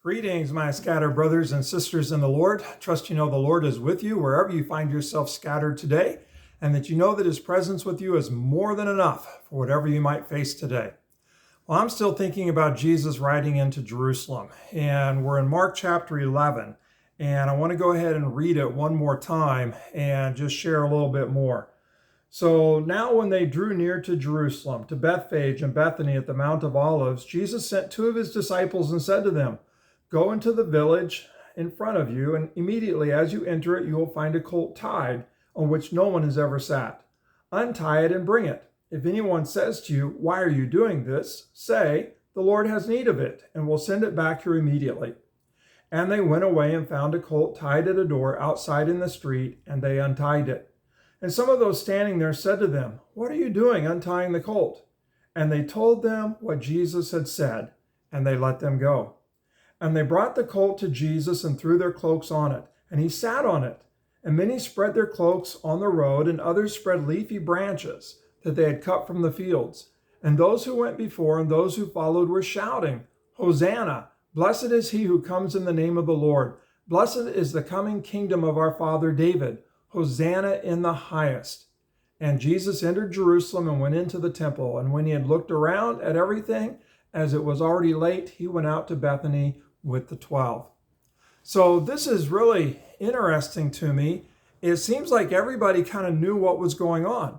Greetings, my scattered brothers and sisters in the Lord. Trust you know the Lord is with you wherever you find yourself scattered today, and that you know that his presence with you is more than enough for whatever you might face today. Well, I'm still thinking about Jesus riding into Jerusalem, and we're in Mark chapter 11, and I want to go ahead and read it one more time and just share a little bit more. So now when they drew near to Jerusalem, to Bethphage and Bethany at the Mount of Olives, Jesus sent two of his disciples and said to them, "Go into the village in front of you, and immediately as you enter it, you will find a colt tied on which no one has ever sat. Untie it and bring it. If anyone says to you, 'Why are you doing this?' say, 'The Lord has need of it, and will send it back here immediately.' And they went away and found a colt tied at a door outside in the street, and they untied it. And some of those standing there said to them, 'What are you doing untying the colt?' And they told them what Jesus had said, and they let them go. And they brought the colt to Jesus and threw their cloaks on it, and he sat on it. And many spread their cloaks on the road, and others spread leafy branches that they had cut from the fields. And those who went before and those who followed were shouting, 'Hosanna! Blessed is he who comes in the name of the Lord. Blessed is the coming kingdom of our father David. Hosanna in the highest.' And Jesus entered Jerusalem and went into the temple. And when he had looked around at everything, as it was already late, he went out to Bethany with the 12. So this is really interesting to me. It seems like everybody kind of knew what was going on,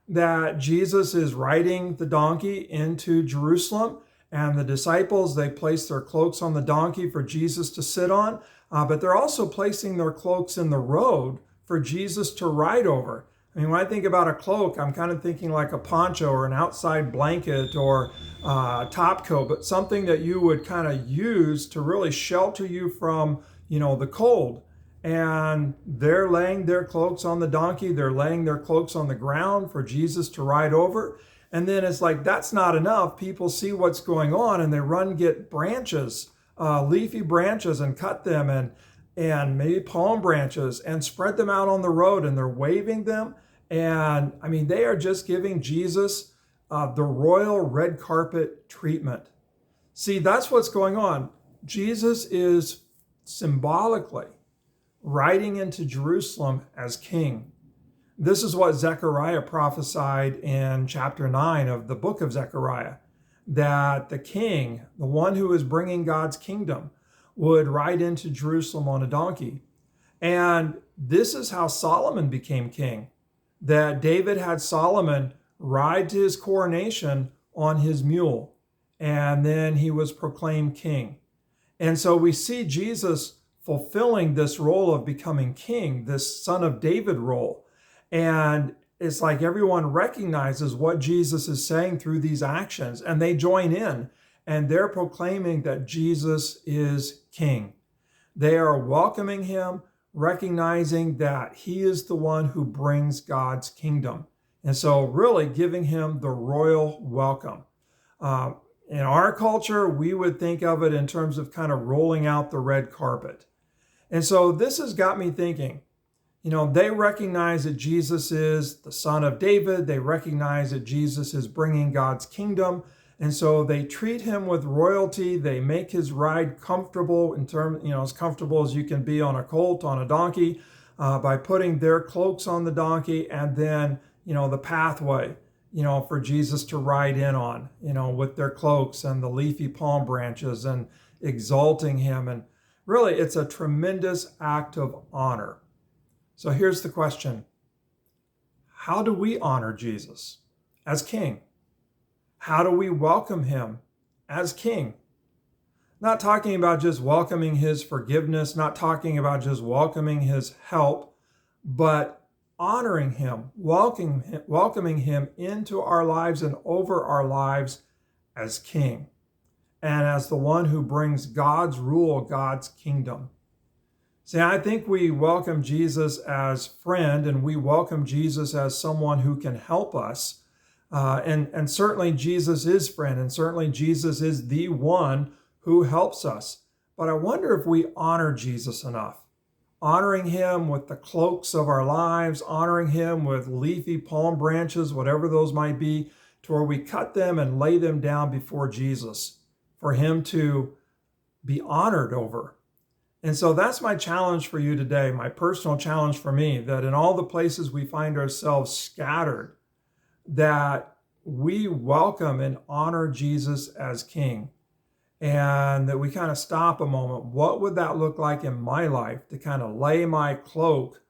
that Jesus is riding the donkey into Jerusalem, and the disciples, they place their cloaks on the donkey for Jesus to sit on, but they're also placing their cloaks in the road for Jesus to ride over. I mean, when I think about a cloak, I'm kind of thinking like a poncho or an outside blanket or top coat, but something that you would kind of use to really shelter you from, the cold. And they're laying their cloaks on the donkey. They're laying their cloaks on the ground for Jesus to ride over. And then it's like, that's not enough. People see what's going on and they run get branches, leafy branches, and cut them, and maybe palm branches, and spread them out on the road, and they're waving them. And I mean, they are just giving Jesus the royal red carpet treatment. See, that's what's going on. Jesus is symbolically riding into Jerusalem as king. This is what Zechariah prophesied in chapter 9 of the book of Zechariah, that the king, the one who is bringing God's kingdom, would ride into Jerusalem on a donkey. And this is how Solomon became king, that David had Solomon ride to his coronation on his mule, and then he was proclaimed king. And so we see Jesus fulfilling this role of becoming king, this son of David role. And it's like everyone recognizes what Jesus is saying through these actions, and they join in, and they're proclaiming that Jesus is king. They are welcoming him, recognizing that he is the one who brings God's kingdom. And so really giving him the royal welcome. In our culture, we would think of it in terms of kind of rolling out the red carpet. And so this has got me thinking, they recognize that Jesus is the son of David. They recognize that Jesus is bringing God's kingdom. And so they treat him with royalty. They make his ride comfortable as comfortable as you can be on a colt, on a donkey, by putting their cloaks on the donkey, and then, the pathway, for Jesus to ride in on, with their cloaks and the leafy palm branches, and exalting him. And really, it's a tremendous act of honor. So here's the question. How do we honor Jesus as king? How do we welcome him as king? Not talking about just welcoming his forgiveness, not talking about just welcoming his help, but honoring him, welcoming him into our lives and over our lives as king, and as the one who brings God's rule, God's kingdom. See, I think we welcome Jesus as friend, and we welcome Jesus as someone who can help us. And certainly Jesus is friend, and certainly Jesus is the one who helps us. But I wonder if we honor Jesus enough, honoring him with the cloaks of our lives, honoring him with leafy palm branches, whatever those might be, to where we cut them and lay them down before Jesus for him to be honored over. And so that's my challenge for you today, my personal challenge for me, that in all the places we find ourselves scattered, that we welcome and honor Jesus as King. And that we kind of stop a moment. What would that look like in my life to kind of lay my cloak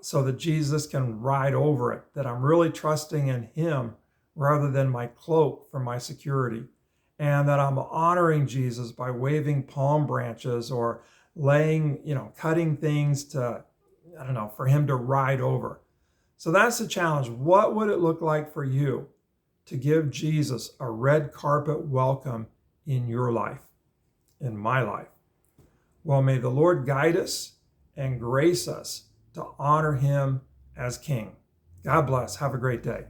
so that Jesus can ride over it, that I'm really trusting in him rather than my cloak for my security, and that I'm honoring Jesus by waving palm branches or cutting things to, for him to ride over. So that's the challenge. What would it look like for you to give Jesus a red carpet welcome in your life, in my life? Well, may the Lord guide us and grace us to honor him as King. God bless. Have a great day.